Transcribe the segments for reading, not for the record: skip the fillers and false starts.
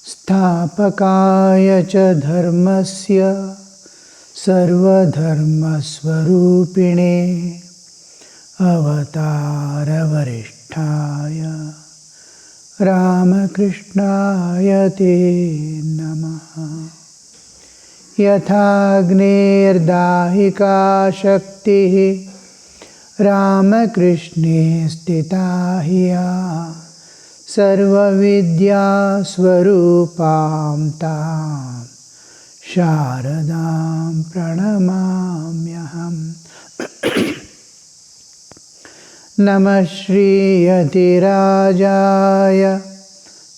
Sthapakaya cha dharmasya sarvadharmasvarupine avatara varishtaya Ramakrishnaya te namaha. Yathagnirdahika shakti Ramakrishne stita hiya sarva vidya swarupam tam sharadam pranamamyaham. Namah Shri Yatirajaya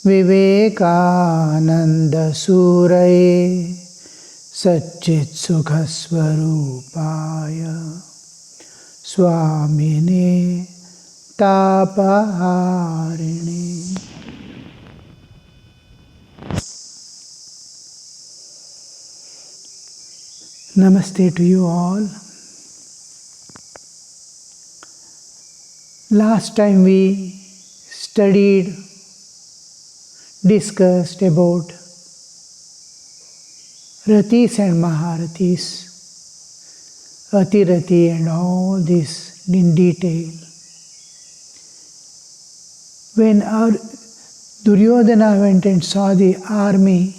Vivekananda Suraye Satchit Sukhaswarupaya Swamine Tapaharini. Namaste to you all. Last time we studied, discussed about Ratis and Maharatis, Atirati and all this in detail. When our Duryodhana went and saw the army,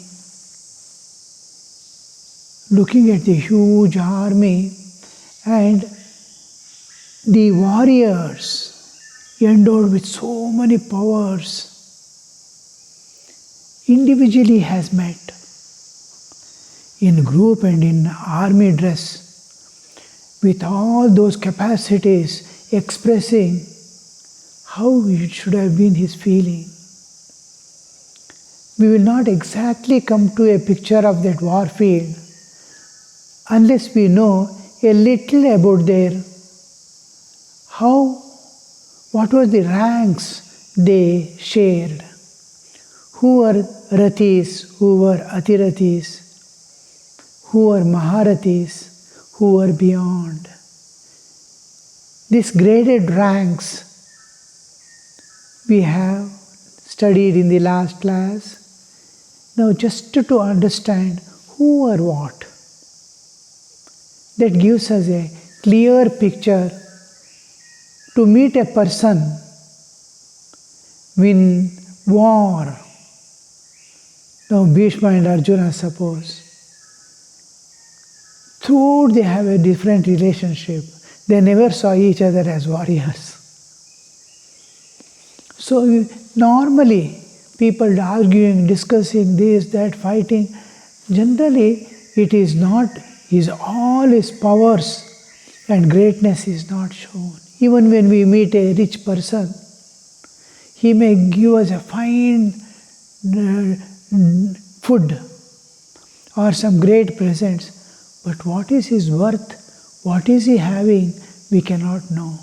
looking at the huge army and the warriors endowed with so many powers, individually has met, in group and in army dress, with all those capacities expressing how it should have been his feeling. We will not exactly come to a picture of that war field unless we know a little about their what was the ranks they shared, who were Ratis, who were Atiratis, who were Maharatis, who were beyond. These graded ranks we have studied in the last class. Now just to understand who or what, that gives us a clear picture to meet a person in war. Now Bhishma and Arjuna, suppose, throughout they have a different relationship. They never saw each other as warriors. So normally people arguing, discussing this, that, fighting, generally it is not, all his powers and greatness is not shown. Even when we meet a rich person, he may give us a fine food or some great presents, but what is his worth, what is he having, we cannot know.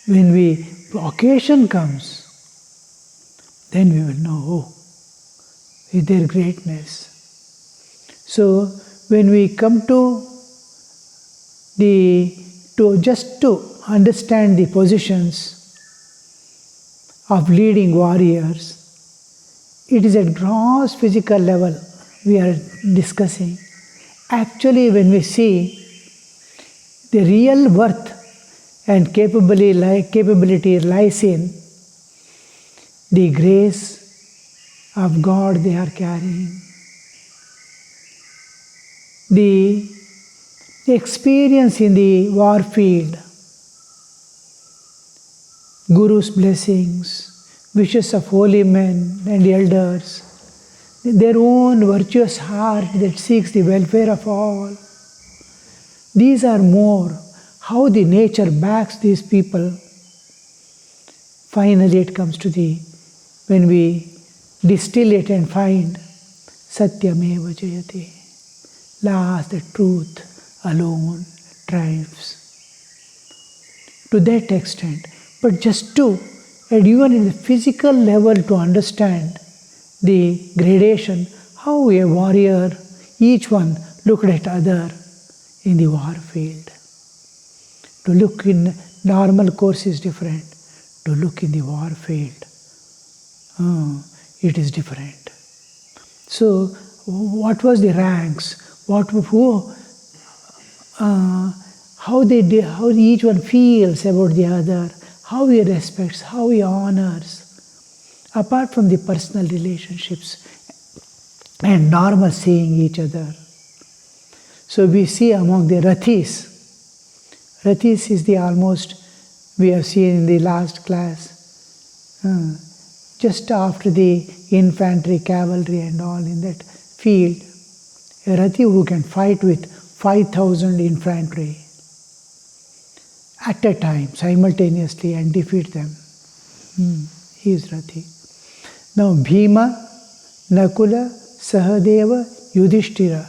When the occasion comes, then we will know, is their greatness. So when we come to just to understand the positions of leading warriors, it is at gross physical level we are discussing. Actually, when we see the real worth and capability lies in the grace of God they are carrying, the experience in the war field, Guru's blessings, wishes of holy men and elders, their own virtuous heart that seeks the welfare of all. These are more how the nature backs these people. Finally it comes to when we distill it and find Satyameva Jayate. Last, the truth alone triumphs. To that extent, but just to, and even in the physical level, to understand the gradation, how a warrior, each one looked at other in the war field. To look in normal course is different. to look in the war field, it is different. So, what was the ranks? How each one feels about the other, how he respects, how he honors, apart from the personal relationships and normal seeing each other. So we see among the Rathis is the almost, we have seen in the last class, just after the infantry, cavalry and all in that field, a Rathi who can fight with 5,000 infantry at a time, simultaneously, and defeat them. He is Rathi. Now Bhima, Nakula, Sahadeva, Yudhishthira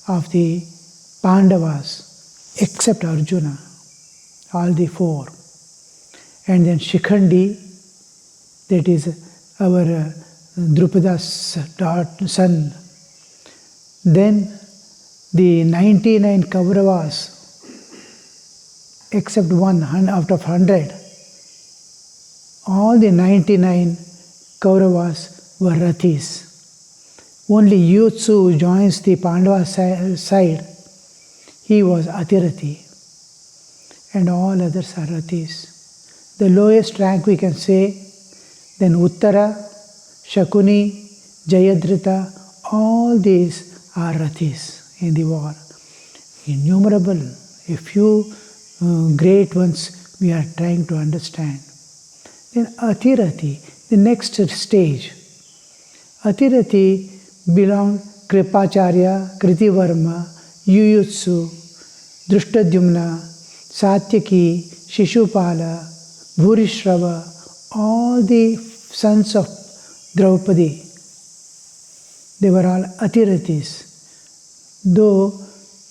of the Pandavas, except Arjuna, all the four. And then Shikhandi, that is our Drupada's son. Then the 99 Kauravas, except one out of 100, all the 99 Kauravas were Rathis. Only Yutsu joins the Pandava side. He was Atirathi. And all others are Rathis. The lowest rank we can say, then Uttara, Shakuni, Jayadrita, all these are Rathis in the war. Innumerable, a few great ones we are trying to understand. Then Atirathi, the next stage. Atirathi belonged Kripacharya, Kritivarma, Yuyutsu, Drishtadyumna, Satyaki, Shishupala, Bhurishrava, all the sons of Draupadi. They were all Atirathis. Though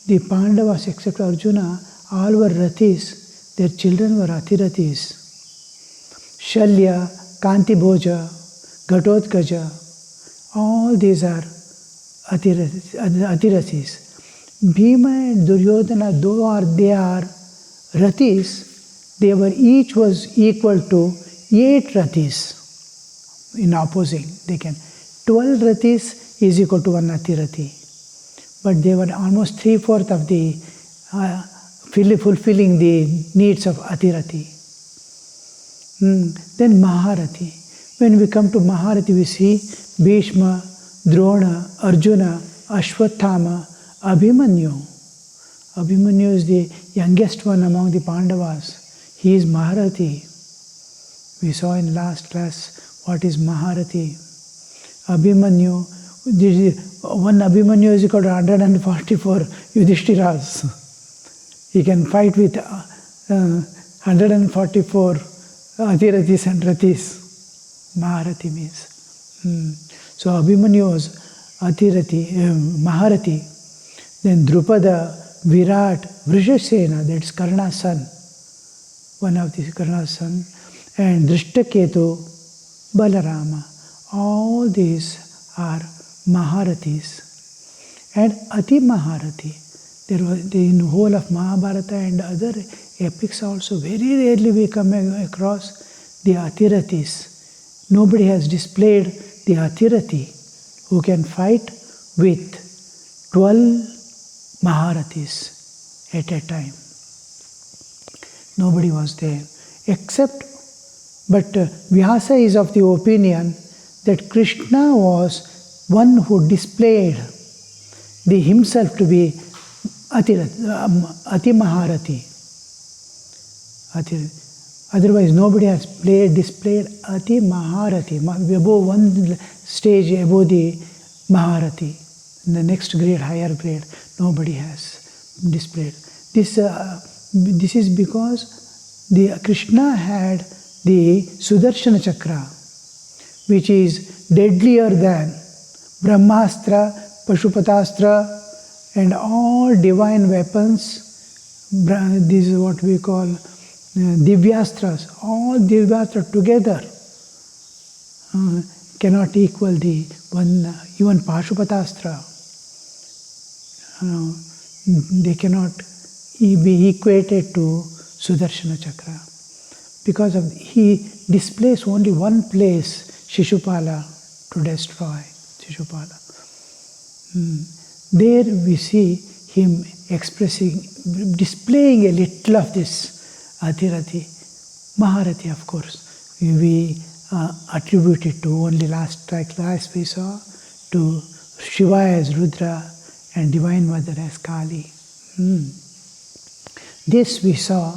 the Pandavas, except Arjuna, all were Rathis, their children were Atirathis. Shalya, Kantibhoja, Ghatotkaja, all these are Atirathis. Bhima and Duryodhana, though they are Rathis, they were each was equal to 8 Rathis in opposing. They can 12 Rathis is equal to 1 Atirathi. But they were almost 3/4 of the fulfilling the needs of Atirathi. Then Maharathi. When we come to Maharathi, we see Bhishma, Drona, Arjuna, Ashwathama, Abhimanyu. Abhimanyu is the youngest one among the Pandavas. He is Maharathi. We saw in last class what is Maharathi. Abhimanyu, one Abhimanyu is equal to 144 Yudhishtiras. He can fight with 144 Atirathis and Rathis. Maharathi means. So Abhimanyu was Maharathi. Then Drupada, Virat, Vrishasena, that's Karna's son, one of the Karna's son, and Drishtaketu, Balarama. All these are Maharathis. And Ati Maharathi. There was in the whole of Mahabharata and other epics also, very rarely we come across the Atirathis. Nobody has displayed the Atirathi who can fight with 12 Maharathis at a time. Nobody was there except, but Vyasa is of the opinion that Krishna was one who displayed himself to be Ati Maharathi. Otherwise, nobody has displayed Ati Maharathi, above one stage above the Maharathi. In the next grade, higher grade, nobody has displayed. This is because the Krishna had the Sudarshana Chakra, which is deadlier than Brahmastra, Pashupatastra, and all divine weapons. This is what we call Divyastras. All Divyastras together cannot equal the one, even Pashupatastra. They cannot be equated to Sudarshana Chakra. because of he displays only one place, Shishupala, to destroy Shishupala. There we see him displaying a little of this Atirati. Maharati, of course, we attribute it to only last we saw, to Shiva as Rudra and Divine Mother as Kali. This we saw.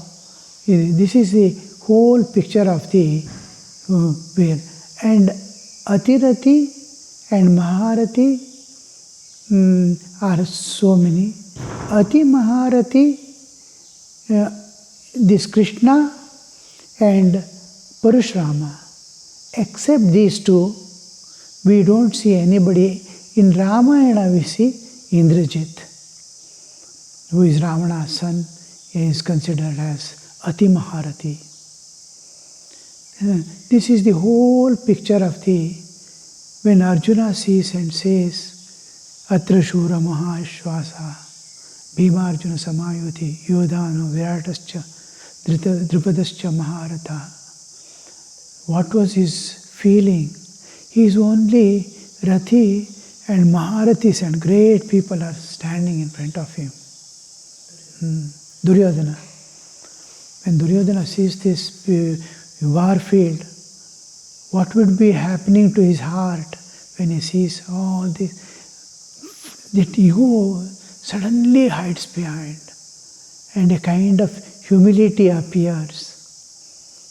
This is the whole picture of the where. And Atirati and Maharati are so many. Ati Maharati, this Krishna and Parashurama. Except these two, we don't see anybody. In Ramayana we see Indrajit, who is Ravana's son, is considered as Ati Maharati. This is the whole picture of when Arjuna sees and says, Atra Shura Mahashvasa, Bhima Arjuna Samayuti, Yodhano Viratascha, Drupadascha Maharata. What was his feeling? He is only Rathi and Maharathis and great people are standing in front of him. Duryodhana. When Duryodhana sees this war field, what would be happening to his heart when he sees all this? That ego suddenly hides behind and a kind of humility appears.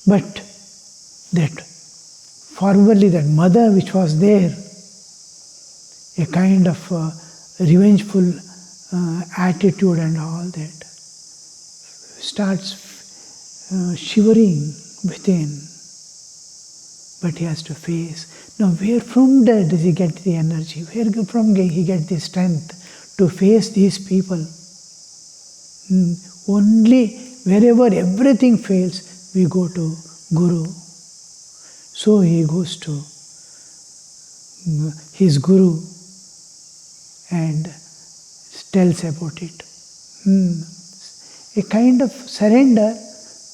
But that formerly that mother which was there, a kind of revengeful attitude and all that, starts shivering within. But he has to face. Now where from does he get the energy? Where from he get the strength to face these people? Only wherever everything fails, we go to Guru. So he goes to his Guru and tells about it. A kind of surrender,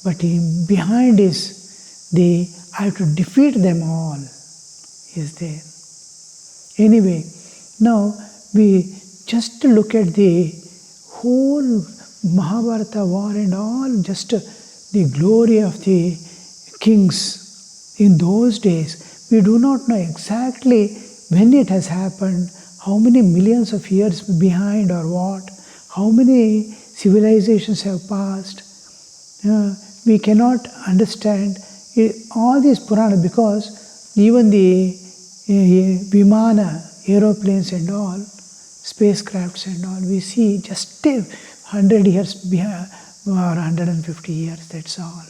but behind is I have to defeat them all is there. Anyway, now we just look at the whole Mahabharata war and all, just the glory of the kings in those days. We do not know exactly when it has happened, how many millions of years behind or what, how many civilizations have passed. We cannot understand all these Purana, because even the Vimana, aeroplanes and all, spacecrafts and all, we see just 100 years behind, or 150 years, that's all.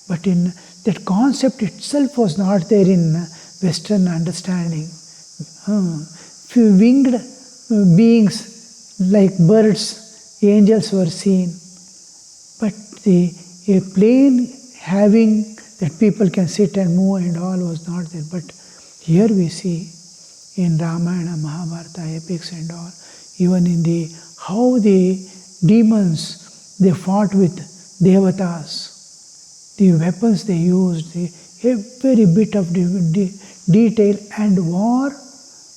But in that concept itself was not there in Western understanding. Few winged beings like birds, angels were seen. But a plane having that people can sit and move and all was not there. But here we see in Ramayana, Mahabharata, epics and all, even in how the demons, they fought with devatas, the weapons they used, every bit of detail, and war,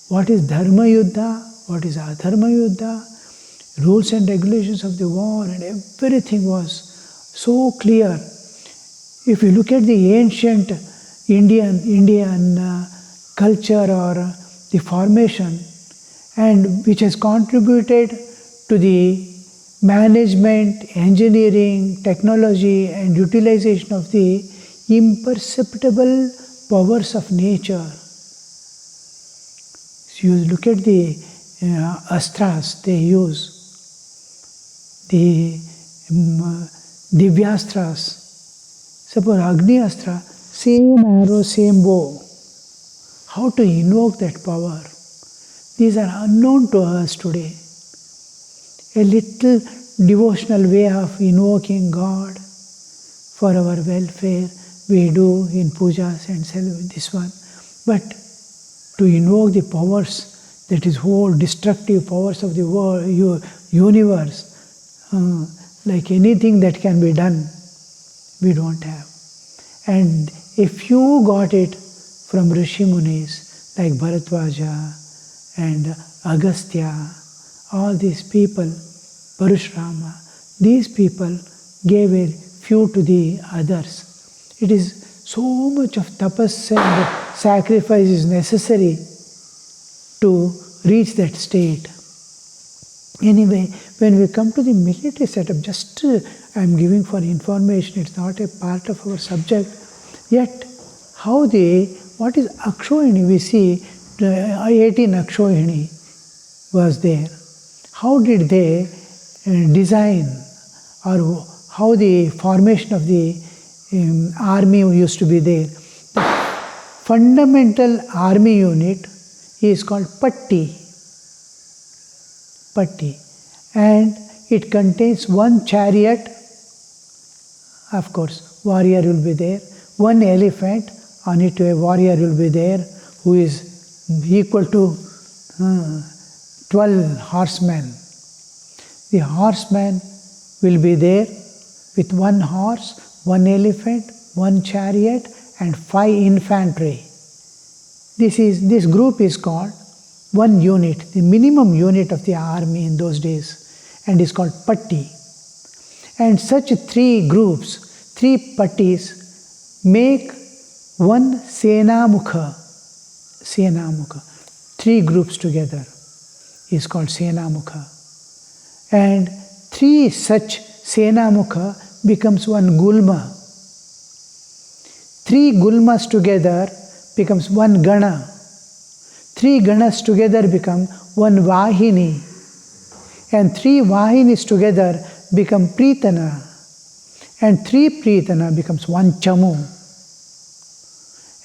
what is Dharma Yuddha, what is Adharma Yuddha, rules and regulations of the war, and everything was so clear. If you look at the ancient Indian culture or the formation, and which has contributed to the management, engineering, technology and utilization of the imperceptible powers of nature. So you look at the astras they use, the divyastras. Suppose Agni Astra, same arrow, same bow. How to invoke that power? These are unknown to us today. A little devotional way of invoking God for our welfare we do in pujas and this one. But to invoke the powers, that is whole destructive powers of the world, universe, like anything that can be done, we don't have. And if you got it from Rishi Munis like Bharatwaja and Agastya, all these people, Parashurama, these people gave a few to the others. It is so much of tapas and sacrifice is necessary to reach that state. Anyway, when we come to the military setup, just I am giving for information, it's not a part of our subject. Yet, what is Akshohini? We see 18 Akshohini was there. How did they design, or how the formation of the army used to be there? The fundamental army unit is called Patti. And it contains one chariot, of course, warrior will be there, one elephant, on it a warrior will be there who is equal to 12 horsemen. The horseman will be there with one horse, one elephant, one chariot and 5 infantry. This group is called one unit, the minimum unit of the army in those days, and is called Patti. And such 3 groups, 3 Pattis make one Senamukha. 3 groups together is called Senamukha. And 3 such Senamukha becomes one Gulma. 3 Gulmas together becomes one Gana. 3 Ganas together become one Vahini. And 3 Vahinis together become Pritana. And 3 Pritana becomes one Chamu.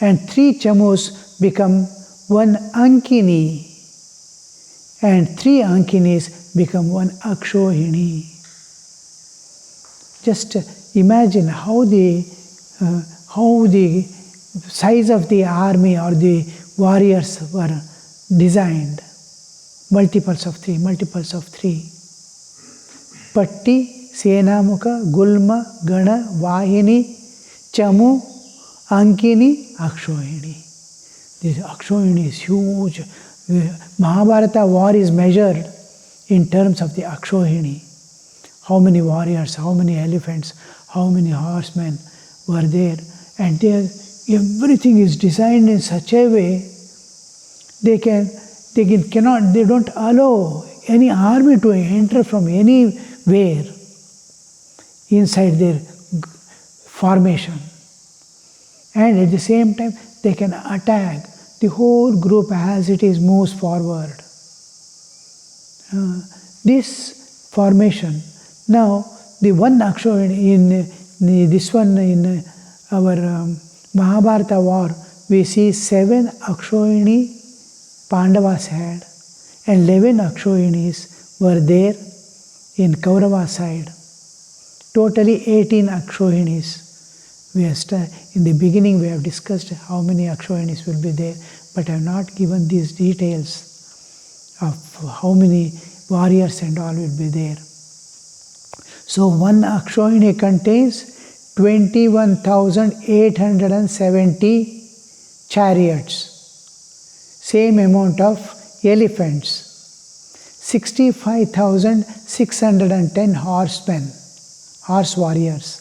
And 3 Chamus become one Ankini. And 3 Ankinis become one Akshohini. Just imagine how the size of the army or the warriors were designed. Multiples of 3. Patti, Senamukha, Gulma, Gana, Vahini, Chamu, Ankini, Akshohini. This Akshohini is huge. Mahabharata war is measured in terms of the Akshohini. How many warriors, how many elephants, how many horsemen were there. And everything is designed in such a way they don't allow any army to enter from anywhere inside their formation. And at the same time, they can attack the whole group as it is moves forward. This formation, now the one Akshohini in our Mahabharata war, we see 7 Akshohini Pandavas had, and 11 Akshohinis were there in Kaurava side. Totally 18 Akshohinis. In the beginning we have discussed how many Akshohinis will be there, but I have not given these details of how many warriors and all will be there. So one Akshohini contains 21,870 chariots, same amount of elephants, 65,610 horsemen, horse warriors,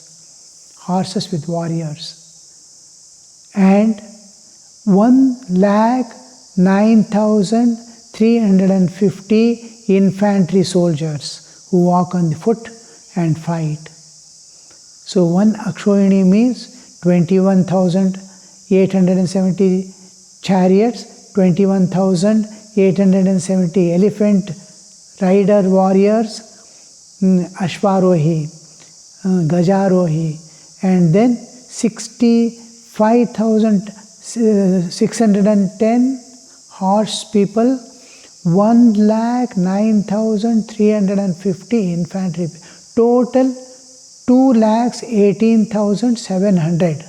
horses with warriors, and 1,09,350 infantry soldiers who walk on the foot and fight. So one Akshohini means 21,870 chariots, 21,870 elephant rider warriors, Ashwarohi, Gajarohi, and then 65,610 horse people, 1,09,350 infantry. Total 2,18,700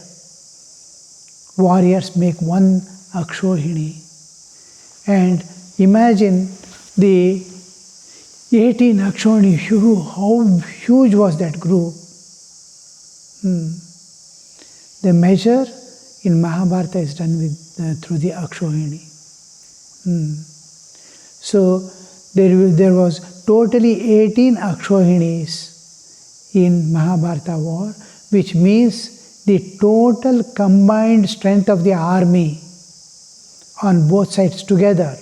warriors make one Akshohini. And imagine the 18 Akshohini, how huge was that group? The measure in Mahabharata is done with through the Akshohini. So there was totally 18 Akshohinis in Mahabharata war, which means the total combined strength of the army on both sides together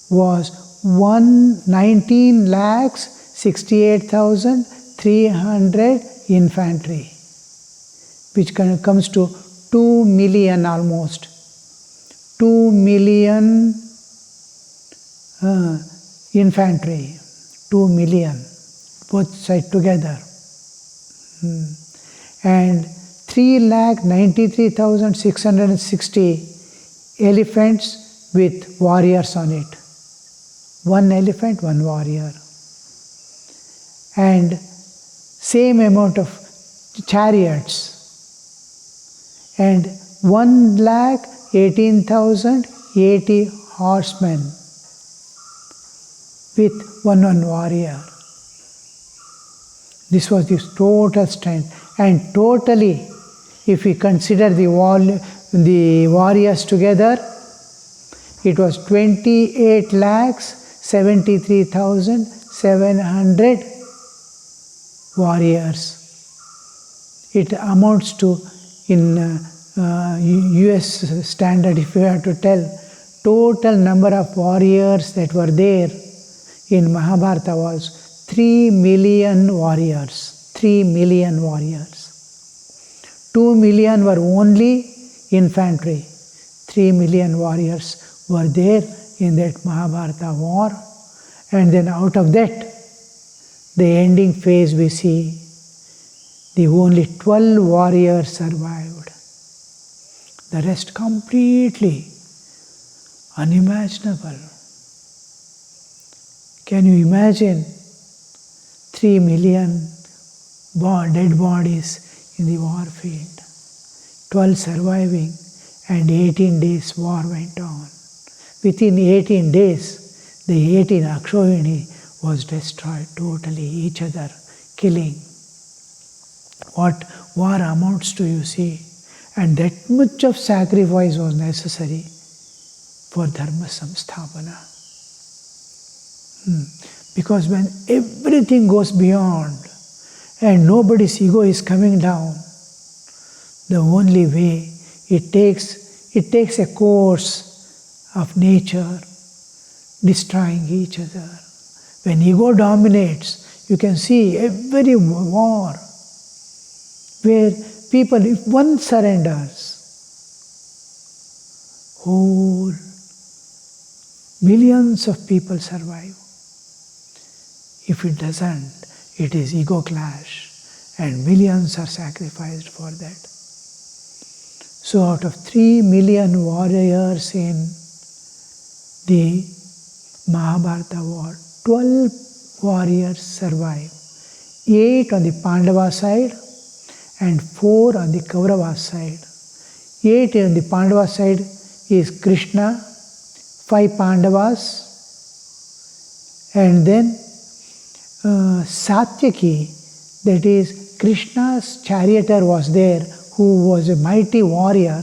was 19,68,300 infantry, which comes to 2 million almost. 2 million infantry, 2 million, both sides together. And 3,93,660 elephants with warriors on it. One elephant, one warrior. And same amount of chariots. And 1,18,080 horsemen with one warrior. This was the total strength. And totally, if we consider the warriors together, it was 28,73,700 warriors. It amounts to, in US standard, if you have to tell, total number of warriors that were there in Mahabharata was 3 million warriors. 3 million warriors. 2 million were only infantry. 3 million warriors were there in that Mahabharata war. And then out of that, the ending phase we see, the only 12 warriors survived. The rest completely unimaginable. Can you imagine 3 million dead bodies in the war field? 12 surviving, and 18 days war went on. Within 18 days, the 18 Akshohini was destroyed totally, each other killing. What war amounts to, you see. And that much of sacrifice was necessary for Dharma Samsthapana. Because when everything goes beyond and nobody's ego is coming down, the only way it takes a course of nature destroying each other. When ego dominates, you can see every war where people, if one surrenders, whole millions of people survive. If it doesn't, it is ego clash, and millions are sacrificed for that. So out of 3 million warriors in the Mahabharata war, 12 warriors survive. 8 on the Pandava side and 4 on the Kaurava side. 8 on the Pandava side is Krishna, 5 Pandavas, and then Satyaki, that is Krishna's charioteer was there, who was a mighty warrior.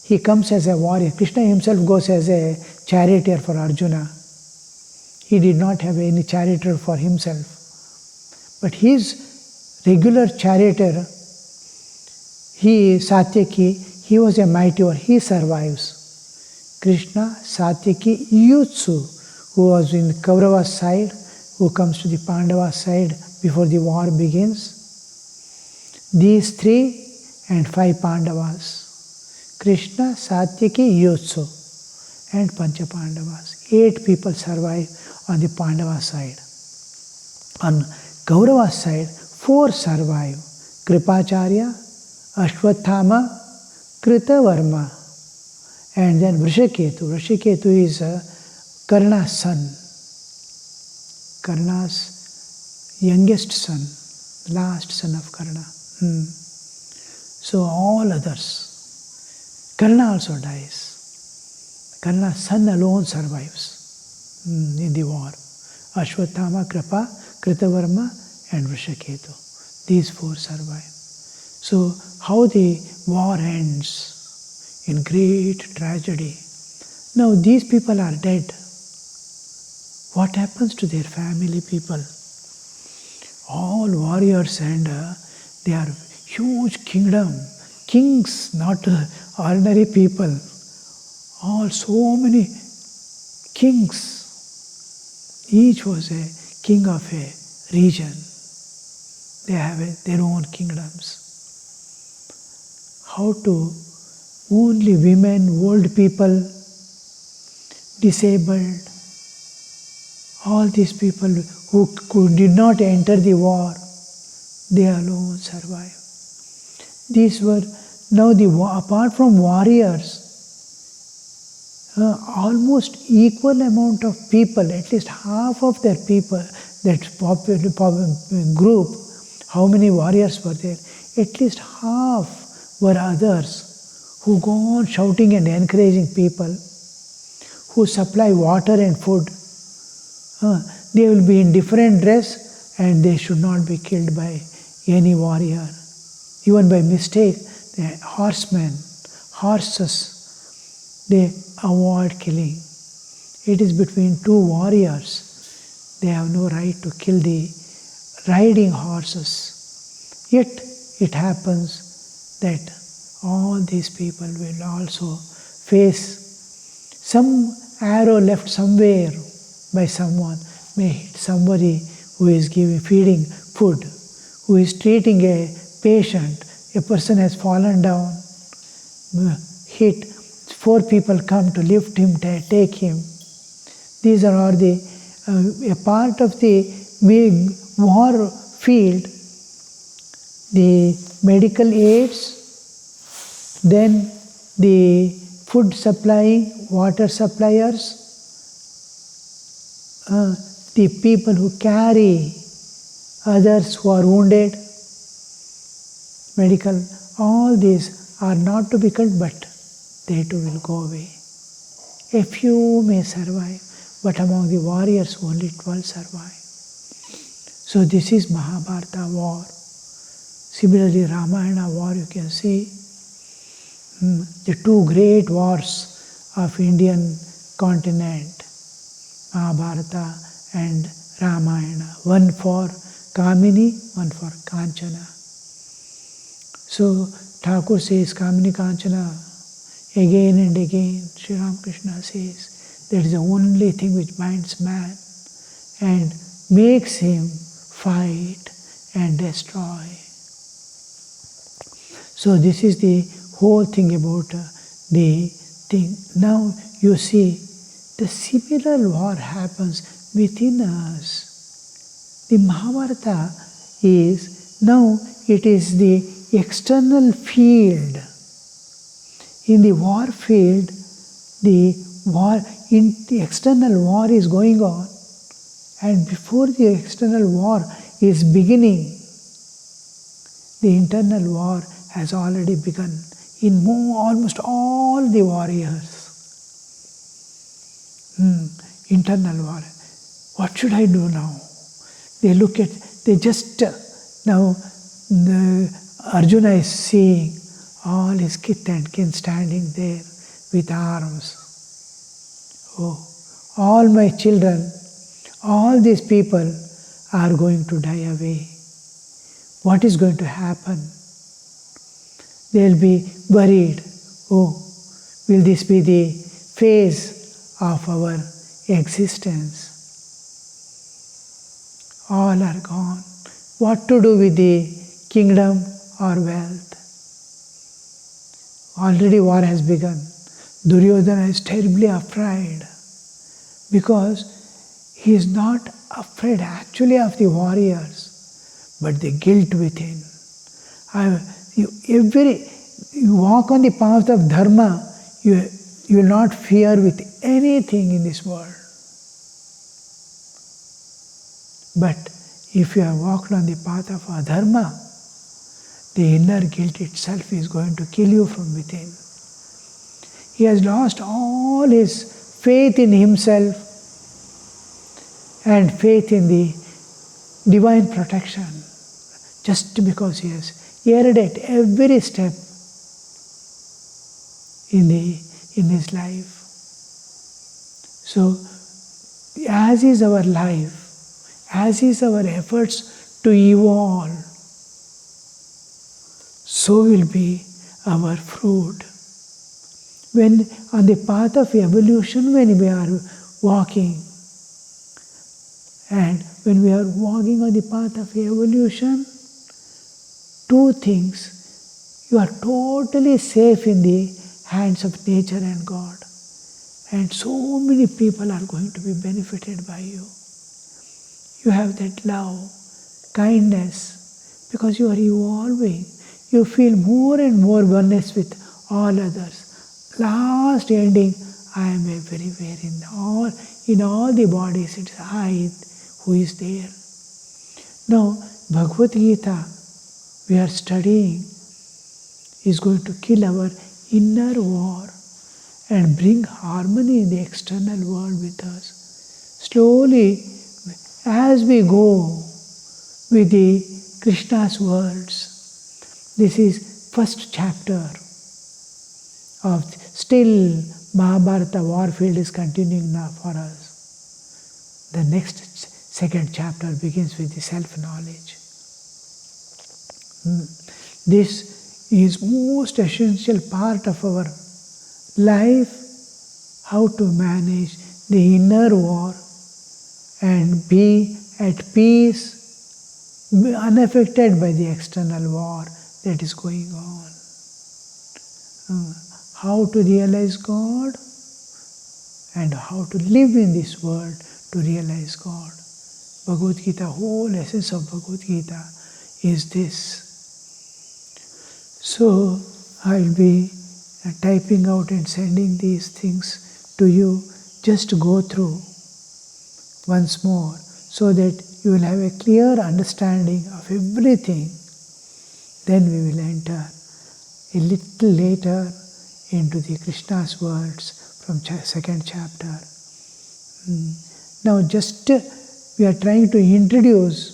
He comes as a warrior. Krishna himself goes as a charioteer for Arjuna. He did not have any charioteer for himself. But his regular charioteer, Satyaki, he was a mighty warrior. He survives. Krishna, Satyaki, Yutsu, who was in Kaurava's side, who comes to the Pandava side before the war begins. These 3 and 5 Pandavas. Krishna, Satyaki, Yutsu, and Pancha Pandavas. 8 people survive on the Pandava side. On Kaurava side, 4 survive. Kripacharya, Ashwathama, Kritavarma, and then Vrishaketu. Vrishaketu is Karna's son. Karna's youngest son, last son of Karna. So all others. Karna also dies. Karna's son alone survives in the war. Ashwathama, Kripa, Kritavarma, and Vrishaketu. These 4 survive. So how the war ends in great tragedy. Now these people are dead. What happens to their family people? All warriors, and they are huge kingdom, kings, not ordinary people. All so many kings. Each was a king of a region. They have their own kingdoms. How to only women, old people, disabled, all these people who did not enter the war, they alone survived. These were now apart from warriors, almost equal amount of people, at least half of their people, that group, how many warriors were there? At least half were others who go on shouting and encouraging people, who supply water and food. They will be in different dress and they should not be killed by any warrior. Even by mistake, the horsemen, horses, they avoid killing. It is between two warriors. They have no right to kill the riding horses. Yet it happens that all these people will also face some arrow left somewhere by someone, may hit somebody who is feeding food, who is treating a patient. A person has fallen down, hit, 4 people come to lift him, take him. These are all a part of the big war field. The medical aids, then the food supplying, water suppliers, the people who carry others who are wounded, medical, all these are not to be killed, but they too will go away. A few may survive, but among the warriors only 12 survive. So this is Mahabharata war. Similarly, Ramayana war, you can see the two great wars of Indian continent, Mahabharata and Ramayana, one for Kamini, one for Kanchana. So Thakur says Kamini Kanchana again and again. Sri Ramakrishna says that is the only thing which binds man and makes him fight and destroy. So this is the whole thing about the thing. Now you see the similar war happens within us. The Mahabharata is, now it is the external field. In the war field, the external war is going on, and before the external war is beginning, the internal war has already begun in almost all the warriors. Internal war. What should I do now? They just now Arjuna is seeing all his kith and kin standing there with arms. Oh, all my children, all these people are going to die away. What is going to happen? They will be buried. Oh, will this be the phase of our existence? All are gone. What to do with the kingdom or wealth? Already war has begun. Duryodhana is terribly afraid because he is not afraid actually of the warriors, but the guilt within. You walk on the path of dharma, you will not fear with anything in this world. But if you have walked on the path of adharma, the inner guilt itself is going to kill you from within. He has lost all his faith in himself and faith in the divine protection just because he has erred at every step in his life. So, as is our life, as is our efforts to evolve, so will be our fruit. When on the path of evolution, when we are walking, and when we are walking on the path of evolution, two things: you are totally safe in the hands of nature and God, and so many people are going to be benefited by you. You have that love, kindness, because you are evolving. You feel more and more oneness with all others. Last ending, I am everywhere in all the bodies. It's I who is there. Now, Bhagavad Gita, we are studying, is going to kill our inner war and bring harmony in the external world with us. Slowly, as we go with the Krishna's words, this is first chapter of still Mahabharata warfield is continuing now for us. The next second chapter begins with the self-knowledge. This is most essential part of our life, how to manage the inner war and be at peace, be unaffected by the external war that is going on. How to realize God and how to live in this world to realize God. Bhagavad Gita, whole essence of Bhagavad Gita is this. So I'll be typing out and sending these things to you just to go through once more so that you will have a clear understanding of everything. Then we will enter a little later into the Krishna's words from second chapter. Now just we are trying to introduce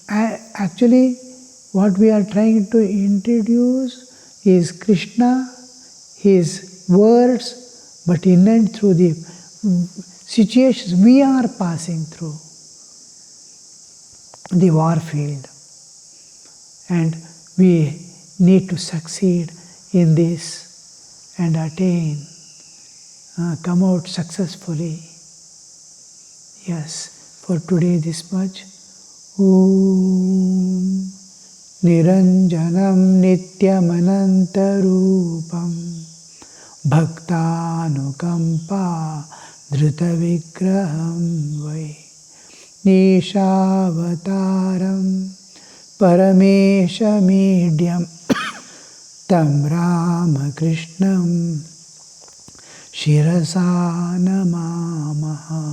actually what we are trying to introduce is Krishna, his words, but in and through the situations we are passing through, the war field. And we need to succeed in this and attain, come out successfully. Yes, for today this much. Om Niranjanam Nityamanantarupam Bhaktanukampa Dhrutavigraham Vai Nishavataram Parameshamidhyam Tam Ramakrishnam Shirasa Namamaha.